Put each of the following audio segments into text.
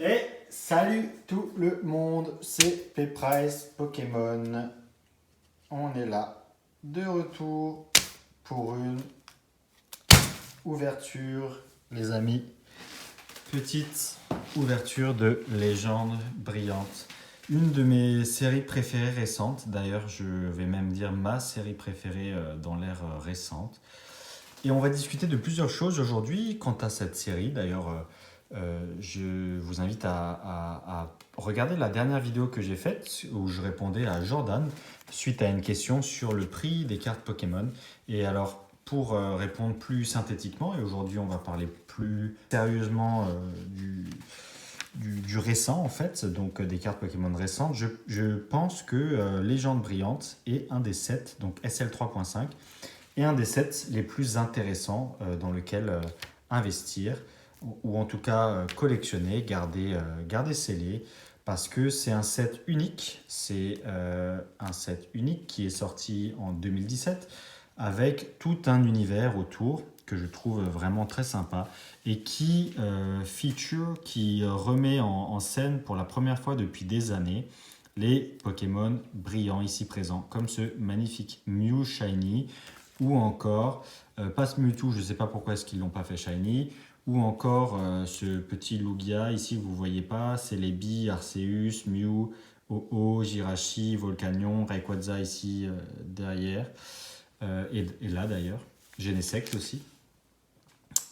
Et salut tout le monde, c'est Pprice Pokémon. On est là, de retour pour une ouverture, les amis. Petite ouverture de Légende Brillante. Une de mes séries préférées récentes, d'ailleurs je vais même dire ma série préférée dans l'ère récente. Et on va discuter de plusieurs choses aujourd'hui quant à cette série. D'ailleurs, je vous invite à regarder la dernière vidéo que j'ai faite où je répondais à Jordan suite à une question sur le prix des cartes Pokémon. Et alors, pour répondre plus synthétiquement, et aujourd'hui on va parler plus sérieusement du récent en fait, donc des cartes Pokémon récentes, je pense que Légende Brillante est un des 7, donc SL 3.5, et un des 7 les plus intéressants dans lequel investir, ou en tout cas collectionner, garder scellé, parce que c'est un set unique, c'est un set unique qui est sorti en 2017, avec tout un univers autour que je trouve vraiment très sympa, et qui qui remet en scène pour la première fois depuis des années les Pokémon brillants ici présents, comme ce magnifique Mew Shiny, ou encore Passe Mewtwo, je ne sais pas pourquoi est-ce qu'ils ne l'ont pas fait shiny, ou encore ce petit Lugia ici que vous ne voyez pas, Celebi, Arceus, Mew, Ho-Oh, Jirachi, Volcanion, Rayquaza ici derrière, et là d'ailleurs, Genesect aussi.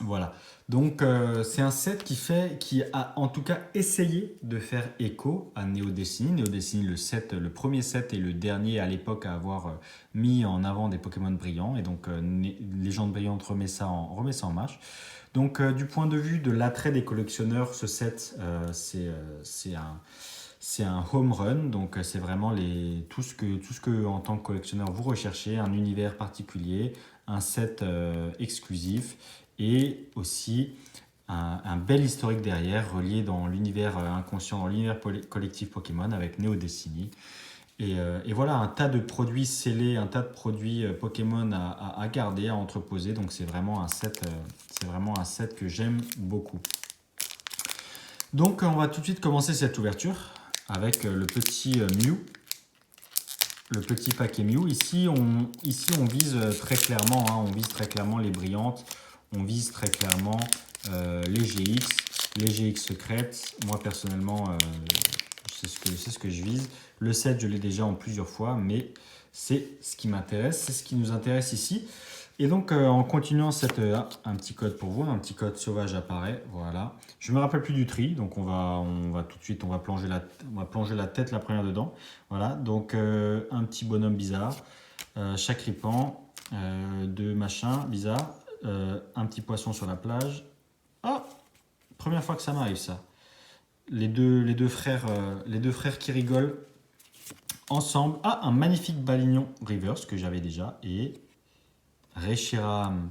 Voilà, donc c'est un set qui a en tout cas essayé de faire écho à Neo Destiny. Neo Destiny, le premier set et le dernier à l'époque à avoir mis en avant des Pokémon brillants. Et donc Légende Brillante remet ça en marche. Donc du point de vue de l'attrait des collectionneurs, ce set, c'est un home run. Donc c'est vraiment tout ce que en tant que collectionneur vous recherchez, un univers particulier, un set exclusif, et aussi un bel historique derrière, relié dans l'univers inconscient, dans l'univers collectif Pokémon avec Neo Destiny. Et voilà, un tas de produits scellés, un tas de produits Pokémon à garder, à entreposer. Donc c'est vraiment un set que j'aime beaucoup. Donc on va tout de suite commencer cette ouverture avec le petit Mew, le petit paquet Mew. Ici on vise très clairement, on vise très clairement les brillantes. On vise très clairement les GX secrètes. Moi personnellement, c'est ce que je vise. Le set, je l'ai déjà en plusieurs fois, mais c'est ce qui m'intéresse, c'est ce qui nous intéresse ici. Et donc, en continuant un petit code pour vous, un petit code sauvage apparaît, voilà. Je me rappelle plus du tri, donc on va tout de suite, on va plonger la tête la première dedans. Voilà, donc un petit bonhomme bizarre, Chakripan, deux machins bizarres, un petit poisson sur la plage. Oh, première fois que ça m'arrive ça. Les deux frères qui rigolent ensemble. Ah, un magnifique Balignon reverse que j'avais déjà. Et Reshiram.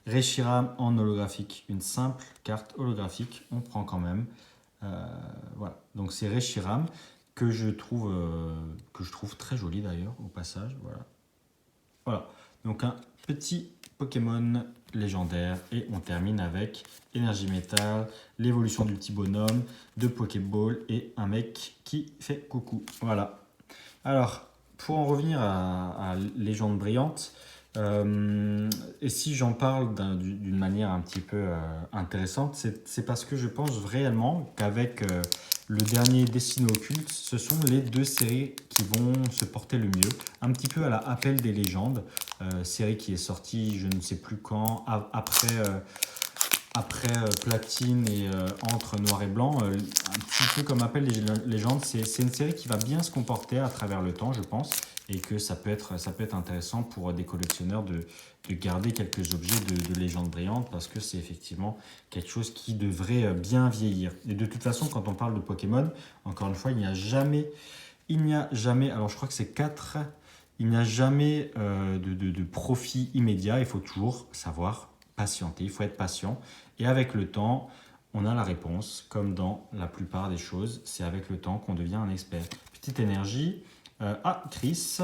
Reshiram en holographique. Une simple carte holographique. On prend quand même. Voilà. Donc c'est Reshiram que je trouve très joli d'ailleurs au passage. Voilà. Voilà. Donc un petit Pokémon légendaire, et on termine avec énergie métal, l'évolution du petit bonhomme, deux Pokéball et un mec qui fait coucou. Voilà. Alors, pour en revenir à Légende Brillante, et si j'en parle d'une manière un petit peu intéressante, c'est parce que je pense réellement qu'avec le dernier Destiny Occulte, ce sont les deux séries qui vont se porter le mieux. Un petit peu à la Appel des légendes, série qui est sortie je ne sais plus quand, après Platine et entre Noir et Blanc, un petit peu comme Appel des légendes, c'est une série qui va bien se comporter à travers le temps, je pense, et que ça peut être intéressant pour des collectionneurs de garder quelques objets de Légende Brillante, parce que c'est effectivement quelque chose qui devrait bien vieillir. Et de toute façon, quand on parle de Pokémon, encore une fois, il n'y a jamais, alors je crois que c'est 4, il n'y a jamais de profit immédiat, il faut toujours savoir patienter, il faut être patient. Et avec le temps, on a la réponse, comme dans la plupart des choses, c'est avec le temps qu'on devient un expert. Petite énergie, Chris,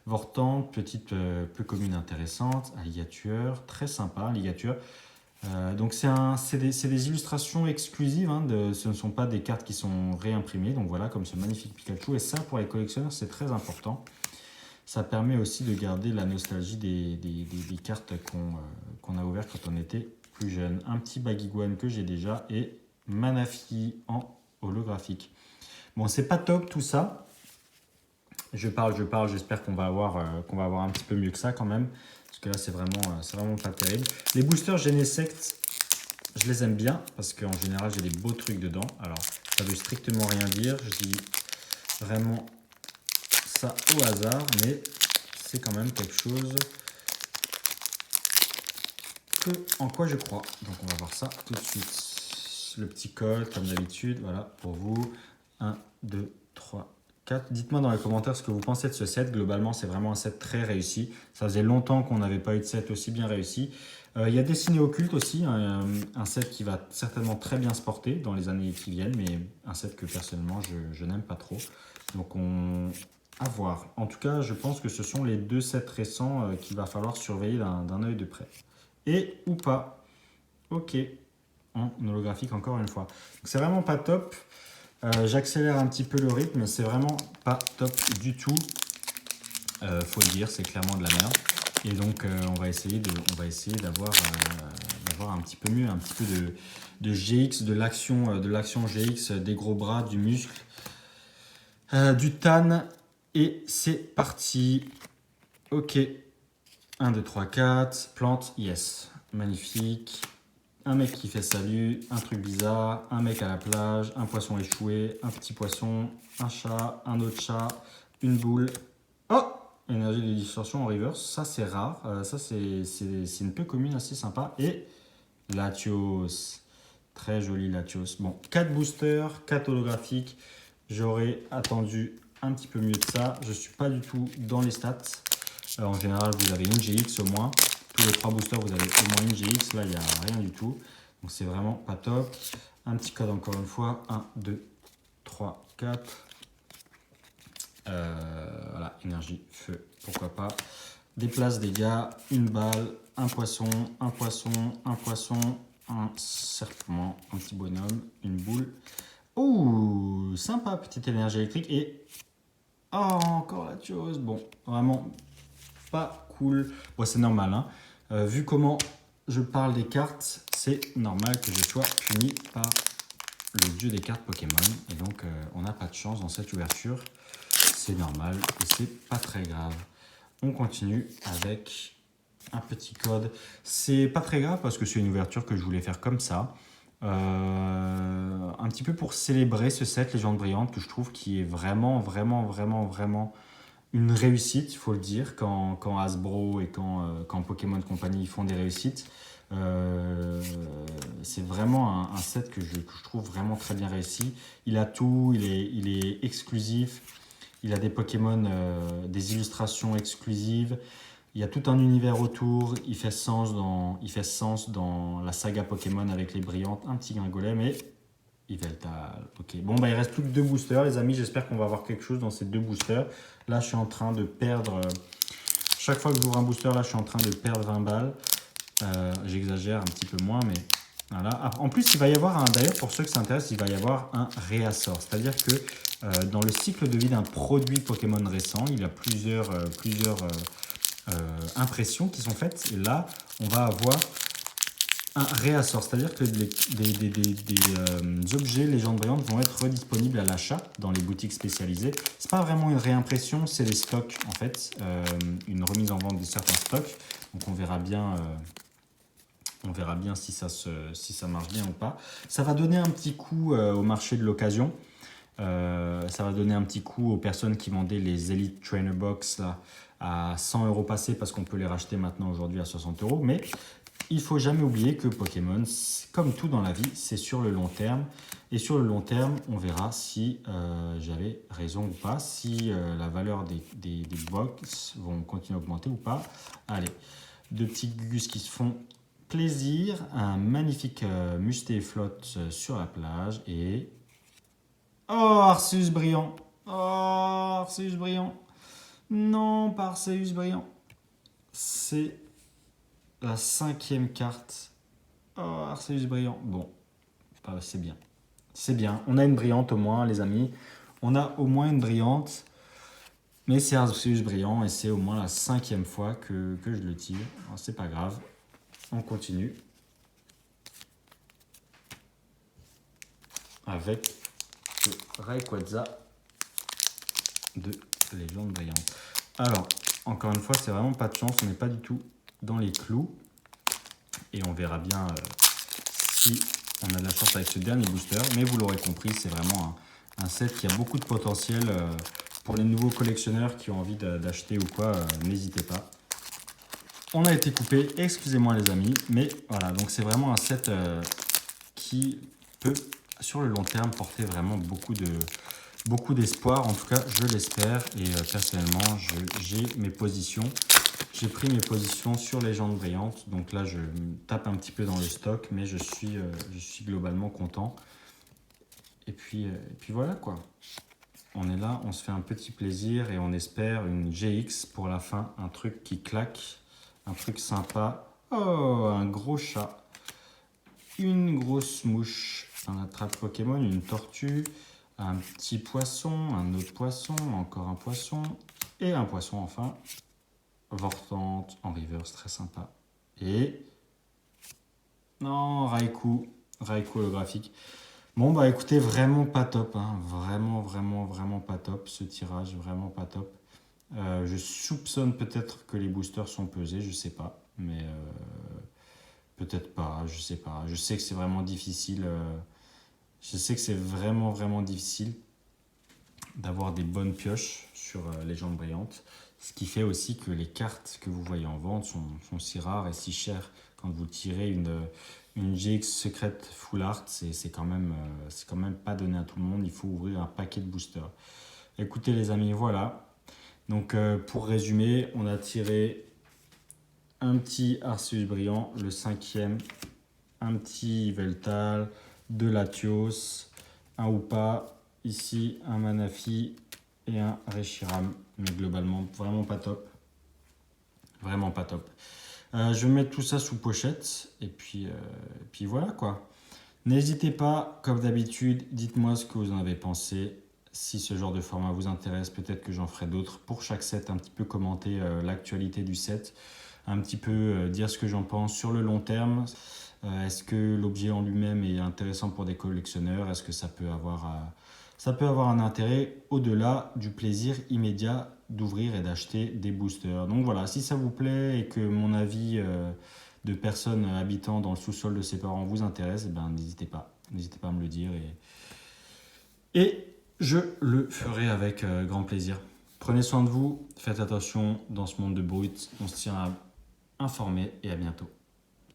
Vortante, petite peu commune intéressante, alligature, très sympa, alligature. Donc c'est des illustrations exclusives, hein, ce ne sont pas des cartes qui sont réimprimées. Donc voilà, comme ce magnifique Pikachu. Et ça, pour les collectionneurs, c'est très important. Ça permet aussi de garder la nostalgie des cartes qu'on a ouvertes quand on était plus jeune. Un petit Baguiguane que j'ai déjà et Manaphy en holographique. Bon, c'est pas top tout ça. Je parle, j'espère qu'on va avoir un petit peu mieux que ça quand même. Parce que là, c'est vraiment pas terrible. Les boosters Genesect, je les aime bien parce qu'en général, j'ai des beaux trucs dedans. Alors, ça veut strictement rien dire. Je dis vraiment ça au hasard, mais c'est quand même quelque chose en quoi je crois. Donc, on va voir ça tout de suite. Le petit code, comme d'habitude, voilà, pour vous. 1, 2, 3, 4. Dites-moi dans les commentaires ce que vous pensez de ce set. Globalement, c'est vraiment un set très réussi. Ça faisait longtemps qu'on n'avait pas eu de set aussi bien réussi. Il y a Destiné Occulte aussi, un set qui va certainement très bien se porter dans les années qui viennent, mais un set que personnellement, je n'aime pas trop. Donc, à voir. En tout cas, je pense que ce sont les deux sets récents qu'il va falloir surveiller d'un œil de près. Et ou pas. Ok. En holographique encore une fois. C'est vraiment pas top. J'accélère un petit peu le rythme, c'est vraiment pas top du tout. Faut le dire, c'est clairement de la merde. Et donc on va essayer d'avoir un petit peu mieux, un petit peu de GX, de l'action GX, des gros bras, du muscle, du tan. Et c'est parti. Ok. 1, 2, 3, 4. Plante, yes. Magnifique. Un mec qui fait salut, un truc bizarre, un mec à la plage, un poisson échoué, un petit poisson, un chat, un autre chat, une boule. Oh! Énergie de distorsion en reverse, ça c'est rare, ça c'est une peu commune, assez sympa. Et Latios, très joli Latios. Bon, 4 boosters, 4 holographiques, j'aurais attendu un petit peu mieux de ça. Je ne suis pas du tout dans les stats. En général, vous avez une GX au moins. Tous les 3 boosters, vous avez au moins une GX. Là, il n'y a rien du tout. Donc, c'est vraiment pas top. Un petit code encore une fois. 1, 2, 3, 4. Voilà, énergie, feu, pourquoi pas. Déplace dégâts, une balle, un poisson, un poisson, un poisson, un serpent, un petit bonhomme, une boule. Ouh, sympa, petite énergie électrique. Et oh, encore la chose. Bon, vraiment pas cool. Bon, c'est normal, hein. Vu comment je parle des cartes, c'est normal que je sois puni par le dieu des cartes Pokémon. Et donc, on n'a pas de chance dans cette ouverture. C'est normal et c'est pas très grave. On continue avec un petit code. C'est pas très grave parce que c'est une ouverture que je voulais faire comme ça. Un petit peu pour célébrer ce set Légende Brillante que je trouve qui est vraiment, vraiment, vraiment, vraiment une réussite, il faut le dire, quand Hasbro et quand Pokémon Company font des réussites. C'est vraiment un set que je trouve vraiment très bien réussi. Il a tout, il est exclusif, il a des Pokémon, des illustrations exclusives, il y a tout un univers autour, il fait sens dans la saga Pokémon avec les brillantes, un petit gringolet, mais Yveltal, ok. Bon, bah, il reste plus que 2 boosters, les amis. J'espère qu'on va avoir quelque chose dans ces 2 boosters. Là, je suis en train de perdre. Chaque fois que j'ouvre un booster, là, je suis en train de perdre 20 balles. J'exagère un petit peu moins, mais voilà. Ah, en plus, il va y avoir d'ailleurs, pour ceux qui s'intéressent, il va y avoir un réassort. C'est-à-dire que dans le cycle de vie d'un produit Pokémon récent, il y a plusieurs impressions qui sont faites. Et là, on va avoir un réassort, c'est-à-dire que des objets légendes brillantes vont être disponibles à l'achat dans les boutiques spécialisées. C'est pas vraiment une réimpression, c'est des stocks en fait, une remise en vente de certains stocks. Donc on verra bien si ça marche bien ou pas. Ça va donner un petit coup au marché de l'occasion. Ça va donner un petit coup aux personnes qui vendaient les Elite Trainer Box là, à 100 € passés parce qu'on peut les racheter maintenant aujourd'hui à 60 €. Mais il ne faut jamais oublier que Pokémon, comme tout dans la vie, c'est sur le long terme. Et sur le long terme, on verra si j'avais raison ou pas, si la valeur des box vont continuer à augmenter ou pas. Allez, 2 petits gugus qui se font plaisir. Un magnifique musté flotte sur la plage. Et... oh, Arceus brillant. Oh, Arceus brillant. Non, pas Arceus brillant. C'est la 5e carte Oh, Arceus brillant. Bon, c'est bien. C'est bien. On a une brillante au moins, les amis. On a au moins une brillante. Mais c'est Arceus brillant et c'est au moins la 5e fois que je le tire. Alors, c'est pas grave. On continue. Avec le Rayquaza de Légende brillante. Alors, encore une fois, c'est vraiment pas de chance. On n'est pas du tout dans les clous. Et on verra bien si on a de la chance avec ce dernier booster. Mais vous l'aurez compris, c'est vraiment un set qui a beaucoup de potentiel. Pour les nouveaux collectionneurs qui ont envie d'acheter ou quoi, n'hésitez pas. On a été coupé, excusez-moi les amis. Mais voilà, donc c'est vraiment un set qui peut, sur le long terme, porter vraiment beaucoup d'espoir. En tout cas, je l'espère. Et personnellement, j'ai mes positions. J'ai pris mes positions sur Légende brillante. Donc là, je me tape un petit peu dans le stock, mais je suis globalement content. Et puis voilà quoi. On est là, on se fait un petit plaisir et on espère une GX pour la fin. Un truc qui claque, un truc sympa. Oh, un gros chat. Une grosse mouche, un attrape Pokémon, une tortue, un petit poisson, un autre poisson, encore un poisson et un poisson enfin. Vortante en reverse, très sympa. Et non, Raikou holographique. Bon bah écoutez, vraiment pas top, hein. Vraiment pas top ce tirage, vraiment pas top. Je soupçonne peut-être que les boosters sont pesés, je sais pas, mais peut-être pas, je sais pas. Je sais que c'est vraiment difficile. Je sais que c'est vraiment difficile d'avoir des bonnes pioches sur Légende brillante. Ce qui fait aussi que les cartes que vous voyez en vente sont si rares et si chères. Quand vous tirez une GX secrète full art, c'est quand même pas donné à tout le monde. Il faut ouvrir un paquet de boosters. Écoutez les amis, voilà. Donc pour résumer, on a tiré un petit Arceus brillant, le 5e, un petit Yveltal, de Latios, un Hoopa, ici un Manafi et un Reshiram. Mais globalement, vraiment pas top. Vraiment pas top. Je vais mettre tout ça sous pochette et puis voilà quoi. N'hésitez pas, comme d'habitude, dites-moi ce que vous en avez pensé. Si ce genre de format vous intéresse, peut-être que j'en ferai d'autres pour chaque set, un petit peu commenter l'actualité du set, un petit peu dire ce que j'en pense sur le long terme. Est-ce que l'objet en lui-même est intéressant pour des collectionneurs? Est-ce que ça peut avoir un intérêt au-delà du plaisir immédiat d'ouvrir et d'acheter des boosters? Donc voilà, si ça vous plaît et que mon avis de personnes habitant dans le sous-sol de ses parents vous intéresse, eh ben, n'hésitez pas à me le dire et je le ferai avec grand plaisir. Prenez soin de vous, faites attention dans ce monde de brut, on se tient informé et à bientôt.